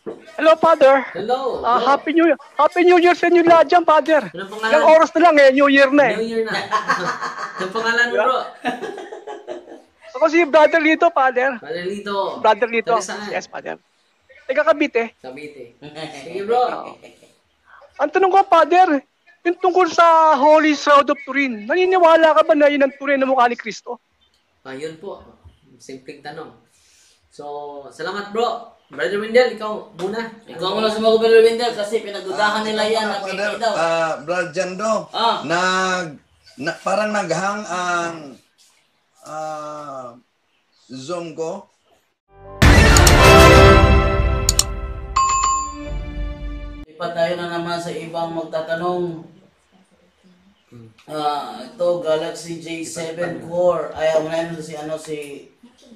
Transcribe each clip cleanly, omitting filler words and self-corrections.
Hello, Father. Hello. Happy New Year sa inyo lahat dyan, Father. Anong pangalan? Ilang oras na lang New Year na New Year na. Anong pangalan mo, bro? Ako si Brother Lito, Father. Brother Lito. Brother Lito. Taga saan? Yes, Father. Taga Cavite. Cavite. Sige, bro. Ang tanong ko, Father, yung tungkol sa Holy Shroud of Turin, naniniwala ka ba na yun ang Turin na mukha ni Kristo? Yun po. Simpleng tanong. So, salamat, bro. Brother Wendell, ikaw muna. Ikaw muna sumagot, Brother Wendell, kasi pinagdudahan nila yan. Brother, daw. Brother Jando, parang naghang ang Zoom ko. Ipa tayo na naman sa ibang magtatanong. Ito, Galaxy J7 Core. Ay, unahin mo si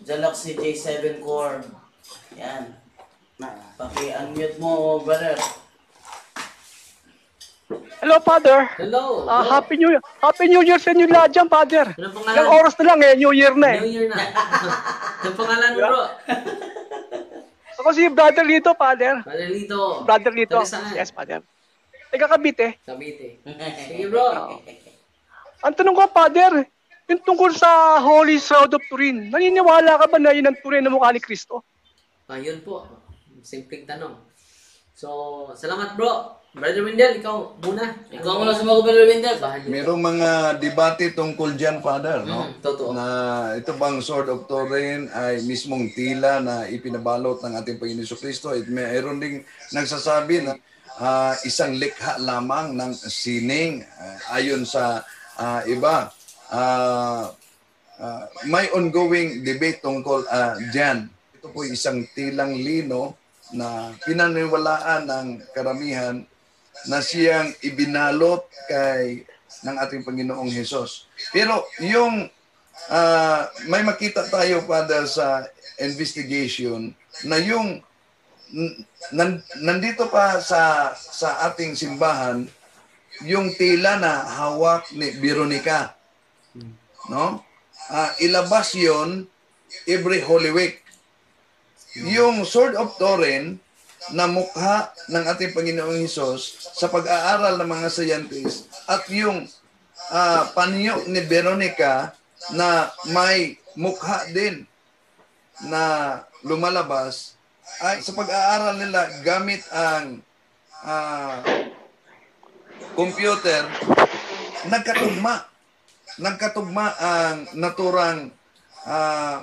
Galaxy J7 Core. Yan. Paki-unmute mo, brother. Hello, Father. Hello. Happy New Year sa inyo lahat dyan, Father. Anong pangalan? Ilang oras na lang New Year na New Year na. Anong pangalan mo, bro? Ako si Brother Lito, Father. Brother Lito. Brother Lito. Taga saan? Yes, Father. Taga Cavite. Cavite. Sige, bro. Ang tanong ko, Father, yung tungkol sa Holy Shroud of Turin, naniniwala ka ba na yun ang Turin na mukha ni Kristo? Yun po. Simpleng tanong. So, salamat, bro. Brother Wendell, ikaw muna. Ikaw muna sumagot, Brother Wendell. Merong mga debate tungkol dyan, Father, no? Totoo. Na ito bang Sword of Turin ay mismong tila na ipinabalot ng ating Panginoon Jesucristo. At mayroon ding nagsasabi na isang likha lamang ng sining ayon sa iba. May ongoing debate tungkol dyan. Ito po isang tilang lino na pinaniwalaan ng karamihan na siyang ibinalot ng ating Panginoong Hesus. Pero yung may makita tayo, Father, sa investigation na yung nandito pa sa ating simbahan yung tila na hawak ni Veronica, no? Ilabas yon every Holy Week. Yung Sword of Turin na mukha ng ating Panginoong Hesus sa pag-aaral ng mga scientists at yung panyo ni Veronica na may mukha din na lumalabas ay sa pag-aaral nila gamit ang computer, nagkatugma ang naturang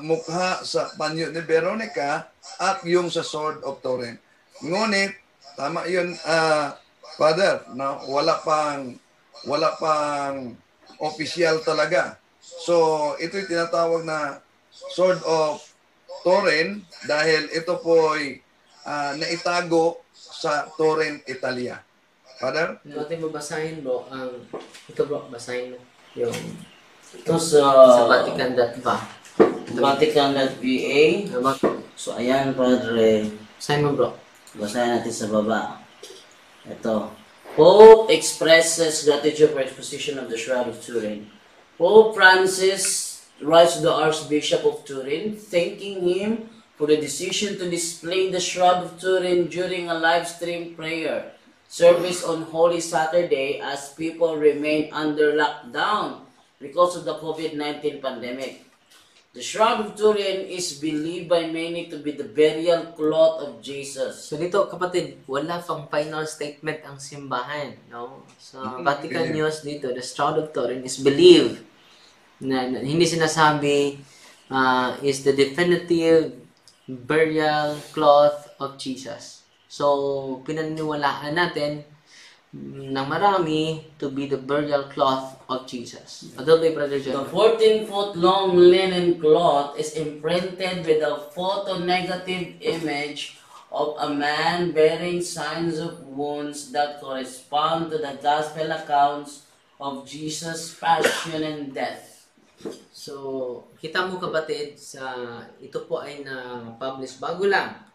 mukha sa panyo ni Veronica at yung sa Sword of Turin. Ngunit tama yun, Father, na wala pang official talaga. So ito'y tinatawag na Sword of Turin dahil ito po'y naitago sa Turin, Italia. Father? Ating babasahin, bro. Ito, bro, basahin mo. Yung Ito sa Vatican.va. Vatican.va. So, ayan, brother. Basahin mo, bro. Basahin natin sa baba. Ito. Pope expresses gratitude for exposition of the Shroud of Turin. Pope Francis writes to the Archbishop of Turin, thanking him for the decision to display the Shroud of Turin during a live stream prayer service on Holy Saturday as people remain under lockdown because of the COVID-19 pandemic. The Shroud of Turin is believed by many to be the burial cloth of Jesus. So dito, kapatid, wala pang final statement ang simbahan, no? Sa Vatican News dito, the Shroud of Turin is believed na hindi sinasabi is the definitive burial cloth of Jesus. So, pinaniniwalaan natin ng marami to be the burial cloth of Jesus. Adulay, Brother John. The 14-foot long linen cloth is imprinted with a photo-negative image of a man bearing signs of wounds that correspond to the gospel accounts of Jesus' passion and death. So, kita mo, kapatid, ito po ay na-publish bago lang.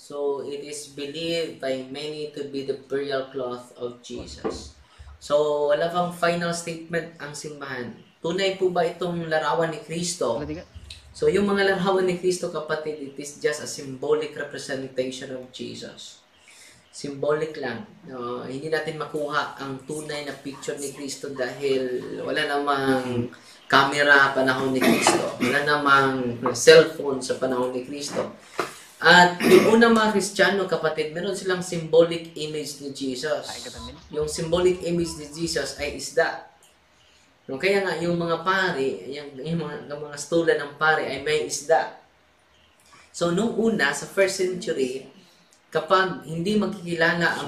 So, it is believed by many to be the burial cloth of Jesus. So, wala pang final statement ang simbahan. Tunay po ba itong larawan ni Kristo? So, yung mga larawan ni Kristo, kapatid, it is just a symbolic representation of Jesus. symbolic lang. Hindi natin makuha ang tunay na picture ni Kristo dahil wala namang camera panahon ni Kristo. Wala namang cellphone sa panahon ni Kristo. At yung unang mga Kristiyano, kapatid, meron silang symbolic image ni Jesus. Yung symbolic image ni Jesus ay isda. Kaya nga, yung mga pari, yung mga stola ng pari ay may isda. So, nung una, sa first century, kapag hindi magkikilala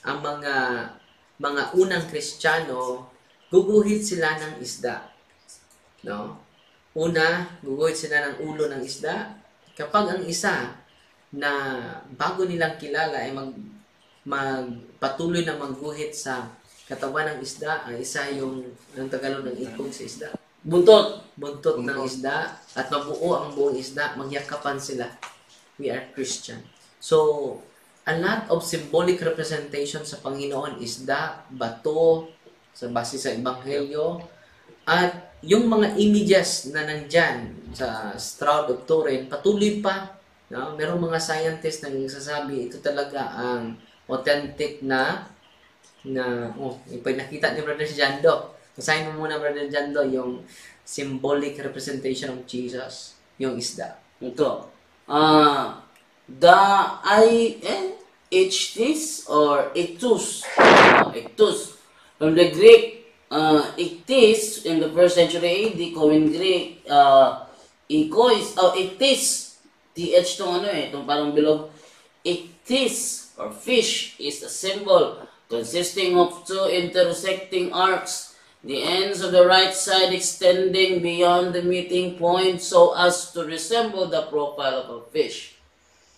ang mga unang Kristiyano, guguhit sila ng isda. No? Una, guguhit sila ng ulo ng isda. Kapag ang isa na bago nilang kilala ay magpatuloy na magguhit sa katawan ng isda, ang isa yung ang Tagalog ng ikog sa isda. Buntot ng isda at mabuo ang buong isda, magyakapan sila. We are Christian. So, a lot of symbolic representation sa Panginoon, isda, bato, sa base sa Ebanghelyo, at yung mga images na nandyan sa Shroud of Turin, patuloy pa. No? Merong mga scientists na nagsasabi, ito talaga ang authentic na yung nakita ni Brother Jando. Basahin mo muna, Brother Jando, yung symbolic representation of Jesus, yung isda. Ito. The ichthys or ichthus. Ichthus. From the Greek, ichthys in the 1st century AD, Koine Greek, ichthys. TH itong parang bilog. Ichthys or fish is a symbol consisting of two intersecting arcs, the ends of the right side extending beyond the meeting point so as to resemble the profile of a fish.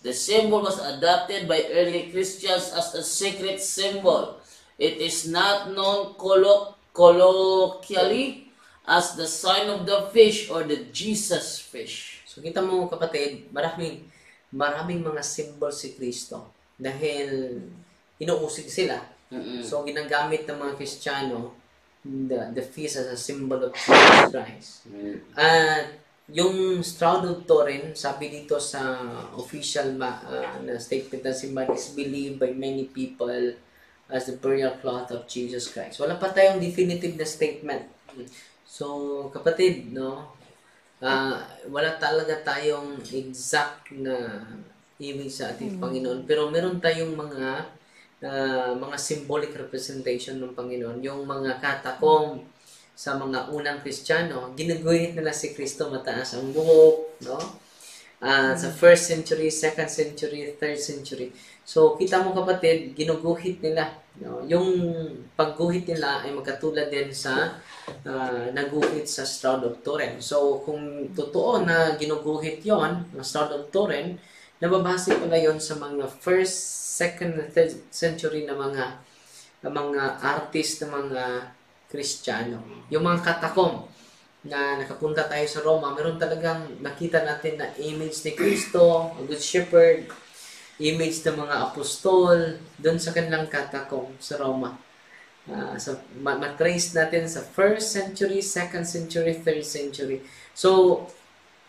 The symbol was adopted by early Christians as a sacred symbol. It is not known colloquially as the sign of the fish or the Jesus fish. So kita mo, kapatid, maraming mga symbol si Kristo dahil inuusig sila. So ginagamit ng mga Kristiyano the feast as a symbol of Jesus Christ. At yung Shroud of Turin, sabi dito sa official na statement ng simbahan, is believed by many people as the burial cloth of Jesus Christ. Wala pa tayong definitive na statement. So, kapatid, no, wala talaga tayong exact na image sa ating Panginoon. Pero meron tayong mga symbolic representation ng Panginoon. Yung mga katakom sa mga unang Kristiyano, ginuguhit nila si Kristo, mataas ang buhok, no? Sa 1st century, 2nd century, 3rd century. So, kita mo, kapatid, ginuguhit nila. No? Yung pagguhit nila ay magkatulad din sa naguhit sa Shroud of Turin. So, kung totoo na ginuguhit yon, ang Shroud of Turin, nababase pala yon sa mga 1st, 2nd, 3rd century na mga artist na mga Kristiyano. Yung mga katakom na nakapunta tayo sa Roma, meron talagang nakita natin na image ni Kristo, a good shepherd, image ng mga apostol, doon sa kanilang katakom sa Roma. So, matrace natin sa 1st century, 2nd century, 3rd century. So,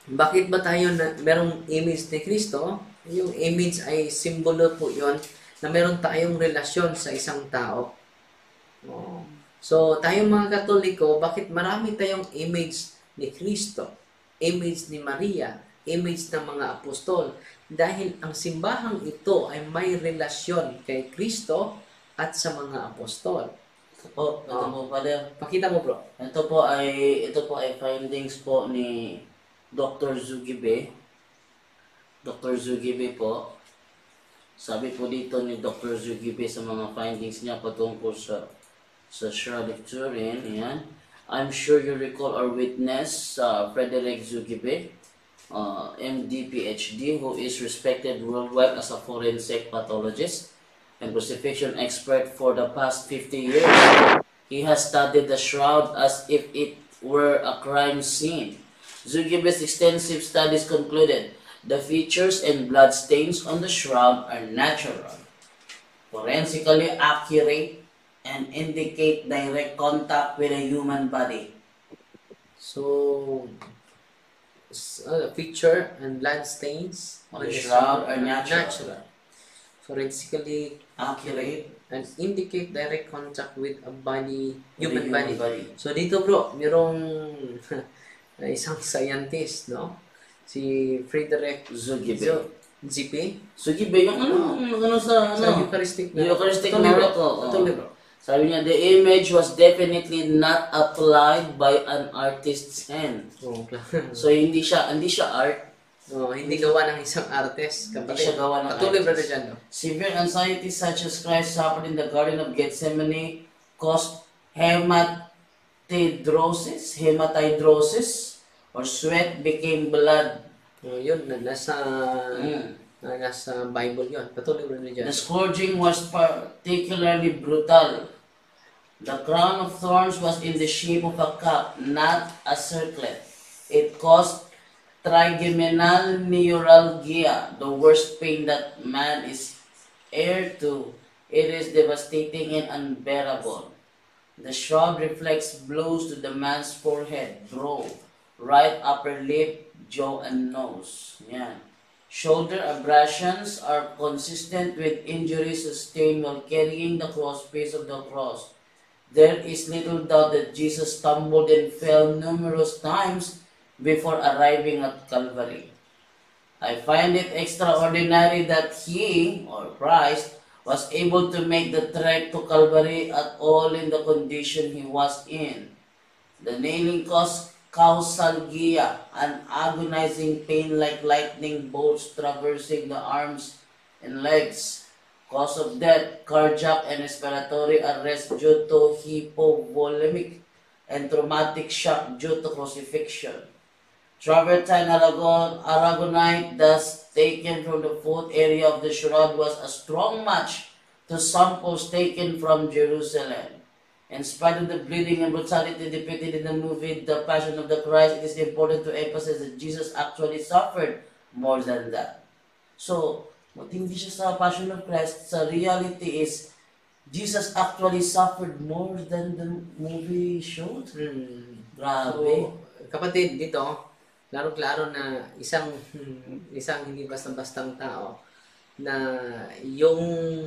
bakit ba tayo merong image ni Kristo? Yung image ay simbolo po yon na meron tayong relasyon sa isang tao. So, tayong mga Katoliko, bakit marami tayong image ni Kristo, image ni Maria, image ng mga apostol? Dahil ang simbahang ito ay may relasyon kay Kristo at sa mga apostol. Ito po, Father. Pakita mo, bro. Ito po ay findings po ni Dr. Zugibe. Dr. Zugibe po. Sabi po dito ni Dr. Zugibe sa mga findings niya patungkol sa Shroud of Turin. Ayan. I'm sure you recall our witness, Frederick Zugibe, MD, PhD, who is respected worldwide as a forensic pathologist and crucifixion expert for the past 50 years. He has studied the shroud as if it were a crime scene. Zugibe's extensive studies concluded the features and blood stains on the shroud are natural, forensically accurate, and indicate direct contact with a human body. So, feature and blood stains on the shroud are natural. forensically Accurate. and indicate direct contact with a body, With human the body. So dito bro, mayroong isang scientist, no? Si Frederick Zugibe. Zipe. Zugibe, yung ano sa Sa Eucharistic Eucharistic Patuloy, bro. miracle. Patuloy, bro. Sabi niya, the image was definitely not applied by an artist's hand. Oh, So hindi siya art. hindi gawa ng isang artist. Hindi siya gawa ng Patuloy, artist. brother Jan, no? Severe anxiety such as Christ suffered in the Garden of Gethsemane caused hematidrosis, or sweat became blood. Yun, nasa Bible yun. Patuloy, brother Jan. The scourging was particularly brutal. The crown of thorns was in the shape of a cup, not a circlet. It caused trigeminal neuralgia, the worst pain that man is heir to. It is devastating and unbearable. The shroud reflects blows to the man's forehead, brow, right upper lip, jaw, and nose. Yan. Shoulder abrasions are consistent with injuries sustained while carrying the crossface of the cross. There is little doubt that Jesus stumbled and fell numerous times before arriving at Calvary. I find it extraordinary that he, or Christ, was able to make the trek to Calvary at all in the condition he was in. The nailing caused causalgia, an agonizing pain like lightning bolts traversing the arms and legs. Cause of death, cardiac and respiratory arrest due to hypovolemic and traumatic shock due to crucifixion. Travertine aragonite, thus taken from the foot area of the shroud, was a strong match to samples taken from Jerusalem. In spite of the bleeding and brutality depicted in the movie The Passion of the Christ, it is important to emphasize that Jesus actually suffered more than that. So, hindi siya sa Passion of Christ, sa reality is, Jesus actually suffered more than the movie showed. Grabe. So, kapatid, dito, klaro-klaro na isang hindi basta-bastang tao na yung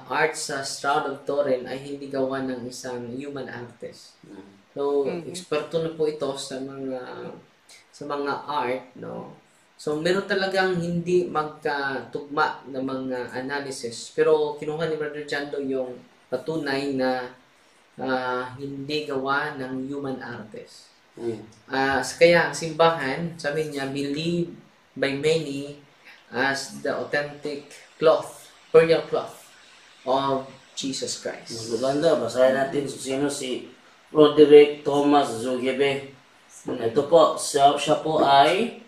art sa Shroud of Turin ay hindi gawa ng isang human artist. So, eksperto na po ito sa mga art, no? So, meron talagang hindi magkatugma ng mga analysis. Pero kinuha ni Brother Jando yung patunay na hindi gawa ng human artist. Kaya ang simbahan, sabi niya, believed by many as the authentic cloth, burial cloth of Jesus Christ. Maganda, basahin natin sino si Roderick Thomas Zugibe. Ito po, siya po ay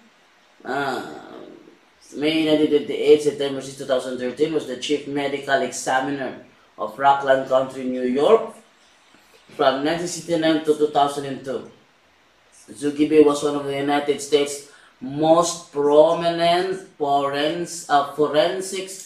May 1928, September 6, 2013, was the chief medical examiner of Rockland County, New York, from 1969 to 2002. Zugibe was one of the United States' most prominent forensics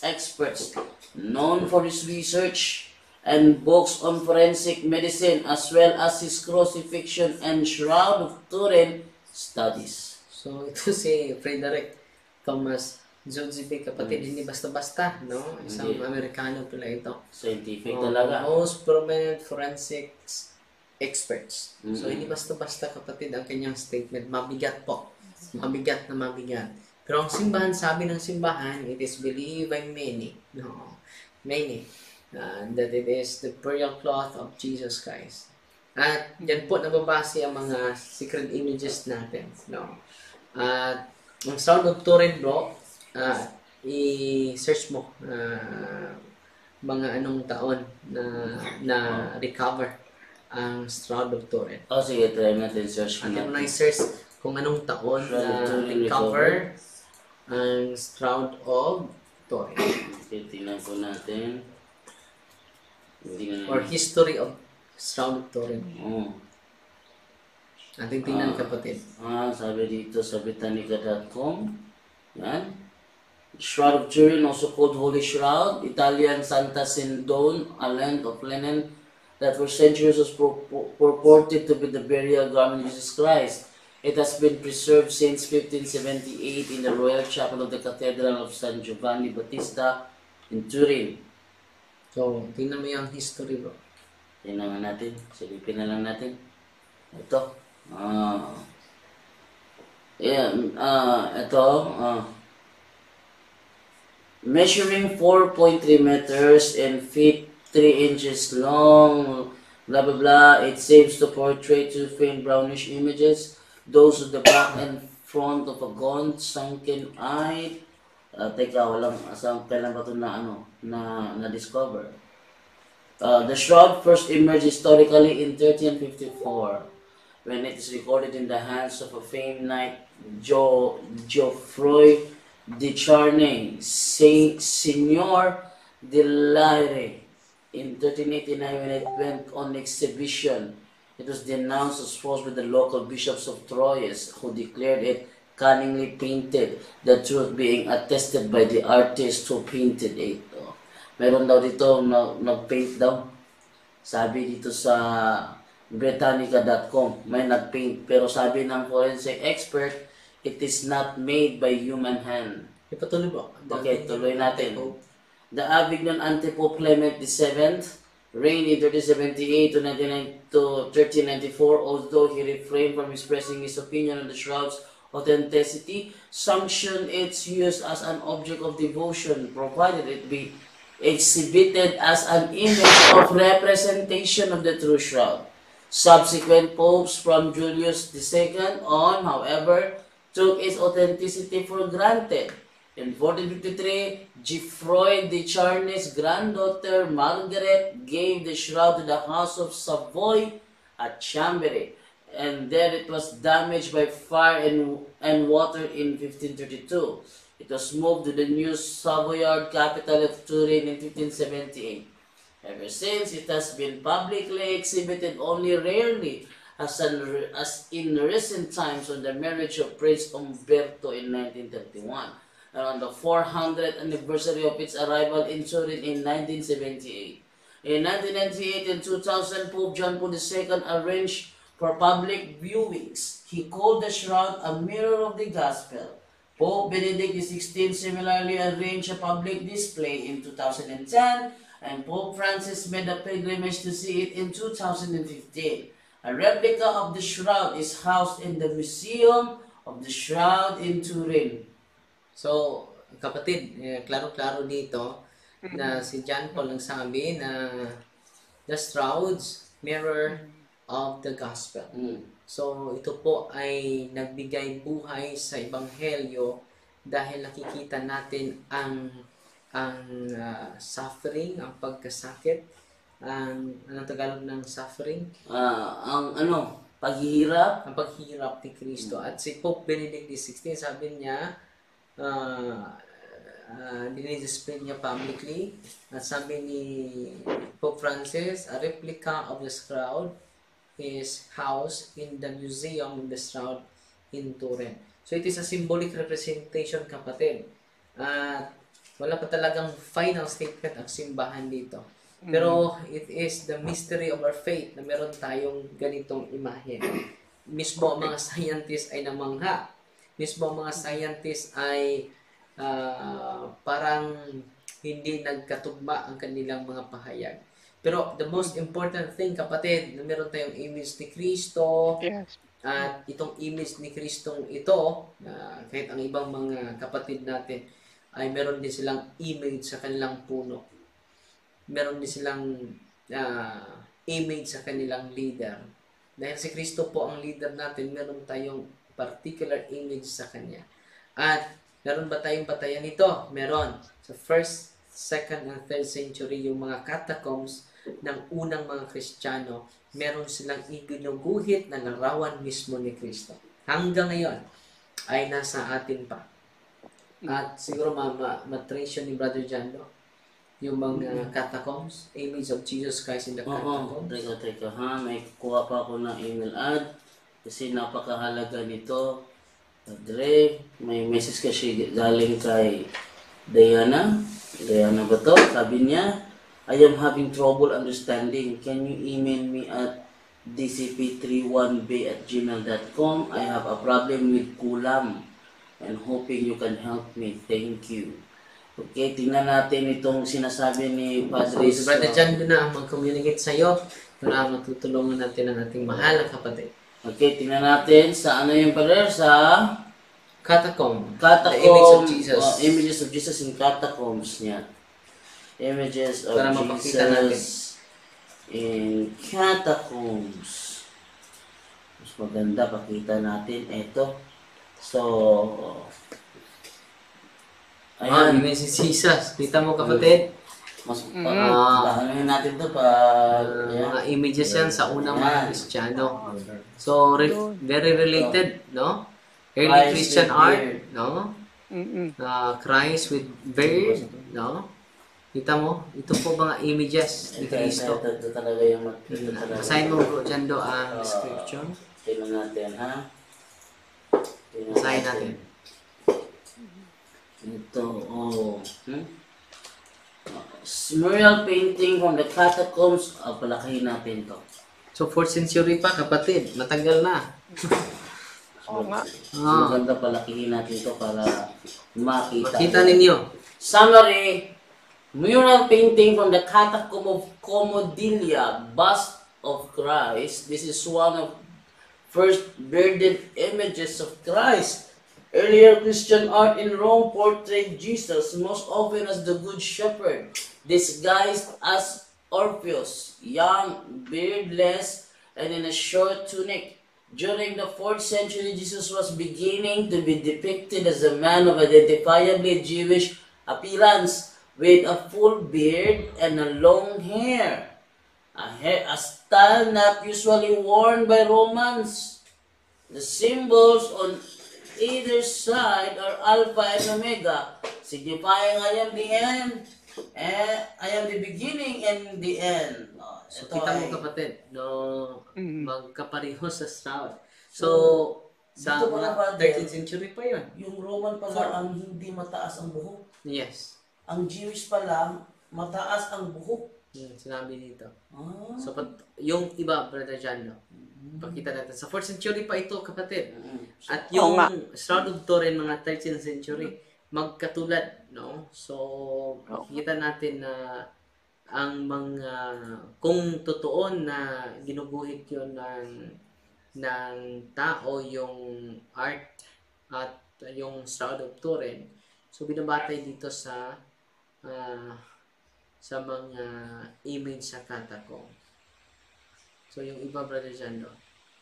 experts, known for his research and books on forensic medicine, as well as his crucifixion and Shroud of Turin studies. So, ito si Frederick Thomas Zugibe, kapatid, hindi basta-basta, no? Isang Amerikano pala ito. Scientific talaga. Most prominent forensics experts. So, hindi basta-basta, kapatid, ang kanyang statement. Mabigat po. Mabigat na mabigat. Pero ang simbahan, sabi ng simbahan, it is believed by many, no? Many, that it is the burial cloth of Jesus Christ. At yan po nababase ang mga secret images natin, no? At ang Shroud of Turin, bro, i-search mo mga anong taon na recover ang Shroud of Turin. Sige, try natin search At natin. mo na i-search kung anong taon na recover ang Shroud of Turin. Okay, tingnan po natin. Or history of Shroud of Turin. Ating tingnan, kapatid. Sabi dito sa Britannica.com. Yan. Shroud of Turin, also called Holy Shroud, Italian Santa Sindone, a length of linen that for centuries was purported to be the burial garment of Jesus Christ. It has been preserved since 1578 in the Royal Chapel of the Cathedral of San Giovanni Battista, in Turin. So, tingnan mo yung history, bro. Tingnan natin. Silipin na lang natin. Ito. Ito. Measuring 4.3 meters and feet 3 inches long, blah blah blah. It seems to portray two faint brownish images, those of the back and front of a gaunt, sunken eye. Teka, walang asang kailan ba ito na discover. The shroud first emerged historically in 1354 when it is recorded in the hands of a famed knight, Geoffroy de Charnay, Seigneur de Laire. In 1389, when it went on exhibition, it was denounced as false by the local bishops of Troyes, who declared it cunningly painted, the truth being attested by the artist who painted it. Meron daw dito nag-paint daw. Sabi dito sa Britannica.com, may nag-paint. Pero sabi ng forensic expert, it is not made by human hand. Ipatuloy ba? Okay, tuloy natin. The Avignon Antipope Clement VII reigned in 1378 to 1394, although he refrained from expressing his opinion on the shroud's authenticity, sanctioned its use as an object of devotion, provided it be exhibited as an image of representation of the true shroud. Subsequent popes from Julius II on, however, took its authenticity for granted. In 1453, Geoffroy de Charnay's granddaughter Margaret gave the shroud to the House of Savoy at Chambéry, and there it was damaged by fire and water in 1532. It was moved to the new Savoyard capital of Turin in 1578. Ever since, it has been publicly exhibited only rarely, as in recent times on the marriage of Prince Umberto in 1931, and on the 400th anniversary of its arrival in Turin in 1978. In 1998 and 2000, Pope John Paul II arranged for public viewings. He called the shroud a mirror of the gospel. Pope Benedict XVI similarly arranged a public display in 2010, and Pope Francis made a pilgrimage to see it in 2015. A replica of the shroud is housed in the Museum of the Shroud in Turin. So, kapatid, klaro-klaro dito na si John Paul ang sabi na the shrouds mirror of the gospel. So, ito po ay nagbigay buhay sa ebanghelyo dahil nakikita natin ang suffering, ang pagkasakit, anong Tagalog ng suffering? Paghihirap. Ang paghihirap ni Kristo. At si Pope Benedict XVI, sabi niya, dinidisplay niya publicly. At sabi ni Pope Francis, a replica of the shroud is housed in the Museum of the Shroud in Turin. So it is a symbolic representation, kapatid. At wala pa talagang final statement ang simbahan dito. Pero it is the mystery of our faith na meron tayong ganitong imahe. Mismo ang mga scientists ay namangha. Mismo ang mga scientists ay parang hindi nagkatugma ang kanilang mga pahayag. Pero the most important thing, kapatid, na meron tayong image ni Kristo. Yes. At itong image ni Kristong ito, kahit ang ibang mga kapatid natin, ay meron din silang image sa kanilang puno. Meron din silang image sa kanilang leader. Dahil si Kristo po ang leader natin, meron tayong particular image sa Kanya. At meron ba tayong batayan nito? Meron. Sa 1st, 2nd, and 3rd century, yung mga catacombs ng unang mga Kristiyano, meron silang ibinuguhit na larawan mismo ni Kristo. Hanggang ngayon, ay nasa atin pa. At siguro matrace yun ni Brother John, no? Yung mga catacombs, image of Jesus Christ in the catacombs. Teka ha, may kuha pa ako ng email ad kasi napakahalaga nito. Padre, may message kasi galing kay Diana. Diana ba to? Sabi niya, I am having trouble understanding. Can you email me at dcp31b@gmail.com? I have a problem with kulam and hoping you can help me. Thank you. Okay, tingnan natin itong sinasabi ni Padre. So, Brother John doon na ang mag-communicate sa'yo para matutulungan natin ang ating mahal na kapatid. Okay, tingnan natin sa ano yung Padre? Sa Catacomb. catacomb. The image of Jesus. Images of Jesus in catacombs niya. Images of Para mapakita natin. Jesus in catacombs. Mas maganda, pakita natin. Ito. So, ayan. Yun si Jesus. Kita mo kapatid? Mas paano natin to pag Mga images yan sa unang mga Kristiyano. So, very related, no? Early Christ Christian with art, beard. no? Mm-mm. Christ with beard, no? Kita mo? Ito po mga images ni Cristo. Ito talaga yung ito talaga. Basahin mo bro dyan do ang description. Tingnan natin, ha? Tingnan Basahin natin. Ito, oh. Mural painting from the catacombs. Palakihin natin to. So, 4th century pa, kapatid. Matagal na. Oo nga. Maganda palakihin natin to para makita. Makita ninyo. Summary. Mural painting from the catacomb of Comodilia, bust of Christ. This is one of first bearded images of Christ. Earlier Christian art in Rome portrayed Jesus most often as the Good Shepherd, disguised as Orpheus, young, beardless, and in a short tunic. During the 4th century, Jesus was beginning to be depicted as a man of identifiably Jewish appearance, with a full beard and a long hair. A style not usually worn by Romans. The symbols on either side are Alpha and Omega, signifying I am the end, and I am the beginning and the end. So, kita mo kapatid, no, magkapareho sa Stroud. So, sa dito pala, mga 13th century pa yun. Yung Roman pala ang hindi mataas ang buhok. Yes. Ang Jewish pala, mataas ang buhok. Sinabi dito. Ah. So, yung iba, Brother John, no? Pakita natin. Sa 4th century pa ito, kapatid. At yung Shroud of Turin, mga 13th century, magkatulad, no? So, makikita natin na ang mga, kung totoo na ginuguhit yun ng tao, yung art at yung Shroud of Turin, so binabatay dito sa mga image sa catacomb. So, yung iba, Brother Jando.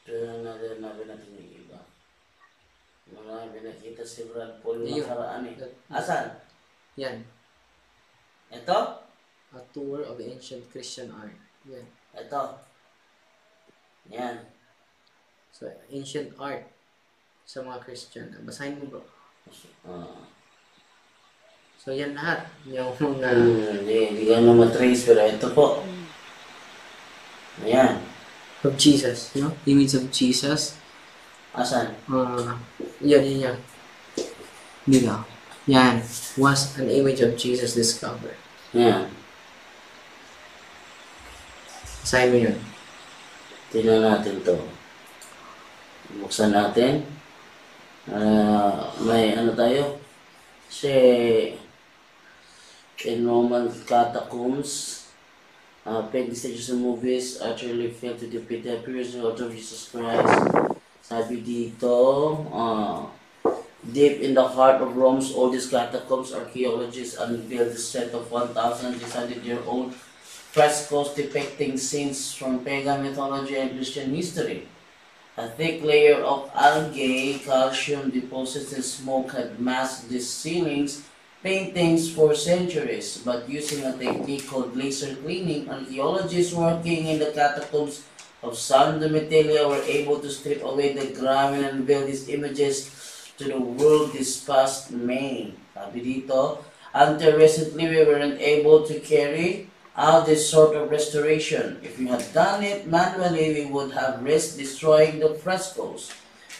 Tignan natin yung iba. Marami nakita si Brad Paul Ayun. nakaraan eh. Asan? Yan. Ito? A tour of ancient Christian art. Yan. Ito. Yan. So, ancient art sa mga Christian. Basahin mo, bro. So, yan lahat. Yung mga... Hindi ko na matrace, pero ito po. Ayan. of Jesus, no? Image of Jesus. Asan? Yan. Dito. Yan. Was an image of Jesus discovered. Yan. Basahin mo yun. Tingnan natin to. Buksan natin. May ano tayo? Kasi in Roman catacombs, painting stages and movies actually fail to depict the appearance of Jesus Christ. Sabi dito, deep in the heart of Rome's oldest catacombs, archaeologists unveiled the set of 1,600-year-old frescoes depicting scenes from pagan mythology and Christian history. A thick layer of algae, calcium deposits, and smoke had masked these ceilings paintings for centuries, but using a technique called laser cleaning, archaeologists working in the catacombs of San Domitilla were able to strip away the grime and unveil these images to the world this past May. Sabi dito, until recently we weren't able to carry out this sort of restoration. If we had done it manually, we would have risked destroying the frescoes.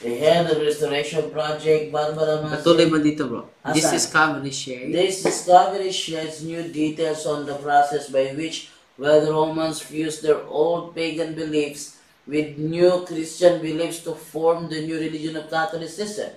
The head of the restoration project, Barbara Masin. Patuloy mo dito, bro. This Asan? discovery shared. This discovery sheds new details on the process by which the Romans fused their old pagan beliefs with new Christian beliefs to form the new religion of Catholicism.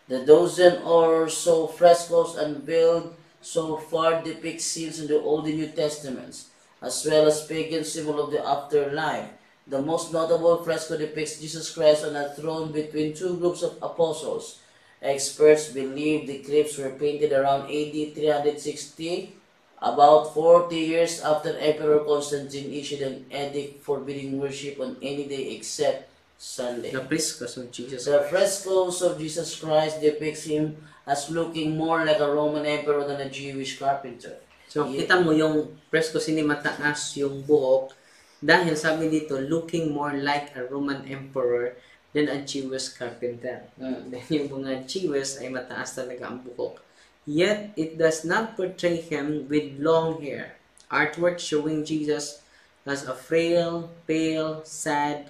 The dozen or so frescoes unveiled so far depicts scenes in the Old and New Testaments, as well as pagan symbol of the afterlife. The most notable fresco depicts Jesus Christ on a throne between two groups of apostles. Experts believe the crypts were painted around AD 360, about 40 years after Emperor Constantine issued an edict forbidding worship on any day except Sunday. The frescoes of Jesus. The frescoes of Jesus Christ depicts him as looking more like a Roman emperor than a Jewish carpenter. So, kita mo yung fresco sini mataas yung buhok dahil sabi dito, looking more like a Roman emperor than a Jewish carpenter. Dahil yung mga Jewish ay mataas talaga ang buhok. Yet, it does not portray him with long hair. Artwork showing Jesus as a frail, pale, sad,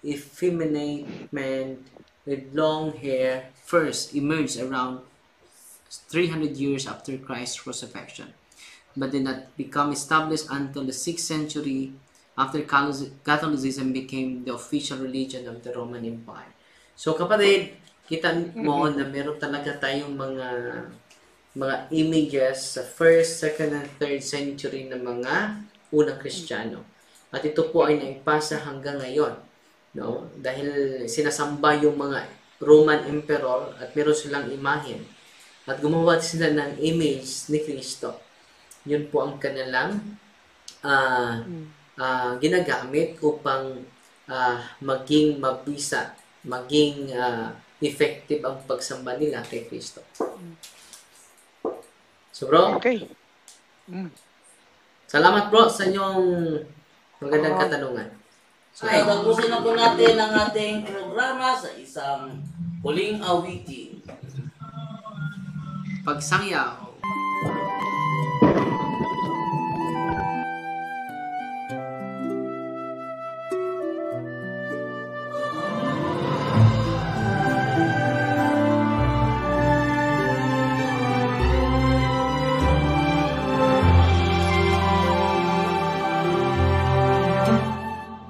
effeminate man with long hair first emerged around 300 years after Christ's crucifixion, but did not become established until the 6th century after Catholicism became the official religion of the Roman Empire. So kapatid, kita mo na meron talaga tayong mga images sa 1st, 2nd, and 3rd century ng mga unang Kristiyano. At ito po ay naipasa hanggang ngayon. No? Dahil sinasamba yung mga Roman Emperor at meron silang imahen. At gumawa sila ng image ni Kristo. Yun po ang kanilang ginagamit upang maging mabisa, maging effective ang pagsamba nila kay Kristo. So bro, Okay. salamat bro sa inyong magandang katanungan. So, Ay, tapusin na po natin ang ating programa sa isang huling awitin. pagsangyaw.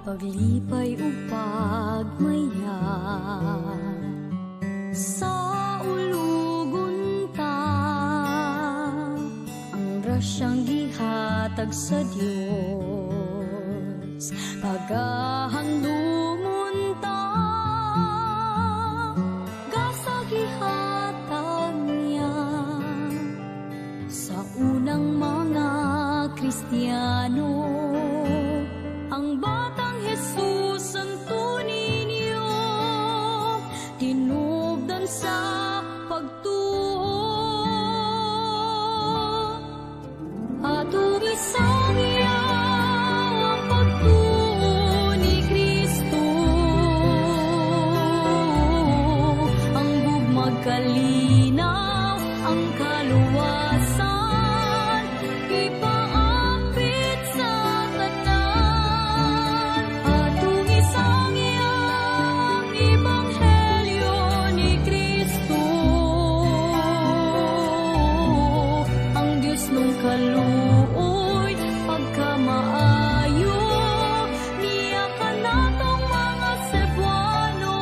Paglipay o pagmaya sa ulugon ta, ang rasyang gihatag sa Dios, pagahandumon ta, gasa gihatag niya sa unang mga Kristiyano. Ang batang Jesus ang tunay niyo, tinubdan sa pagtuo. Atong isangya ang pagtuo ni Kristo, ang gugmag kalinaw, ang kaluwasan, ipaapit sa tanan. Atong isangya ang ebanghelyo ni Kristo, ang Diyos nung kaluoy, pagkamaayo, niya ka natong mga Cebuano.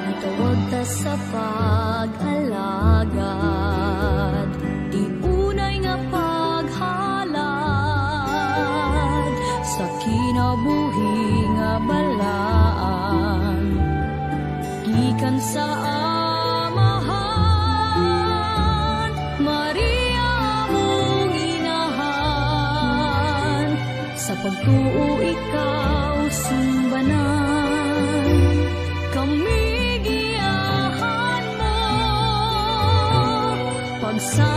Natawag ta sa pag-alagad, di unay nga paghalad, sa kinabuhi nga balaan, gikan sa amahan, Maria mong inahan, sa pagtuo ikaw sumbanan, kami giyahan mo, pagsa